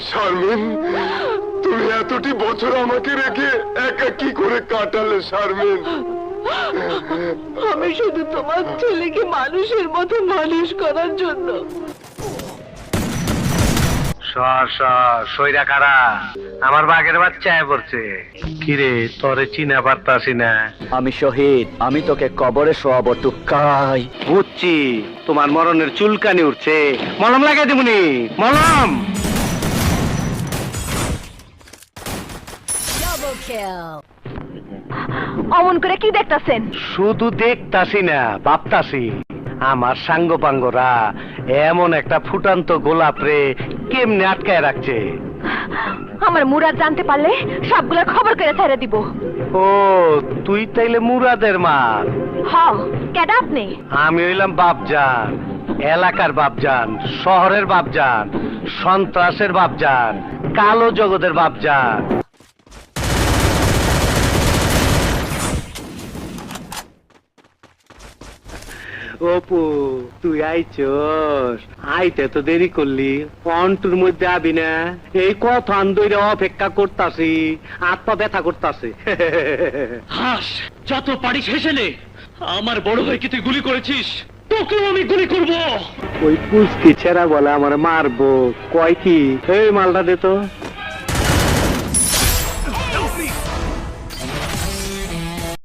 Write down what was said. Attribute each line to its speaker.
Speaker 1: শারমিন, তুমি এতটি বছর আমাকে রেখে একা কি করে কাটালে শারমিন?
Speaker 2: আমি শুধু তোমার ছেলেকে মানুষের মতো মানুষ করার জন্য।
Speaker 3: সইরা কারা আমার বাঘের বাচ্চায় পড়ছে। কিরে তোরে চিনা পারতাছি না।
Speaker 4: আমি শহীদ, আমি তোকে কবরে শোয়াবো টুকাই।
Speaker 3: বুঝছি তোমার মরণের চুলকানি উঠছে, মলম লাগাই দেবনি। মলম
Speaker 2: অমন করে কি দেখতাছেন?
Speaker 3: শুধু দেখতাছি না, ভাবতাছি আমার সাঙ্গ পাঙ্গরা এমন একটা ফুটান্ত গোলাপ রে কেমনে আটকায় রাখছে।
Speaker 2: আমার মুরাদ জানতে পারলে সবগুলোর খবর করে ছেড়ে দিব।
Speaker 3: ও তুই তাইলে মুরাদের মা?
Speaker 2: হ, কেডা আপনি?
Speaker 3: আমি হইলাম বাপজান, এলাকার বাপজান, শহরের বাপজান, সন্ত্রাসের বাপজান, কালো জগতের বাপজান। অপু তুই আইছস, আইতে তো দেরি করলি, ফন্টুর মধ্যে আবি না? এই কথা আন্দোলনে অপেক্ষা করতাছি, হাত পা ব্যথা করতাছে।
Speaker 4: হাস, যত পারিস হেসে নে। আমার বড় ভাইকে তুই গুলি করেছিস, তোকেও আমি গুলি করব।
Speaker 3: ওই পুষ্কি ছেড়া বলে আমার মারবো, কয় কি? এই মালটা দে তো।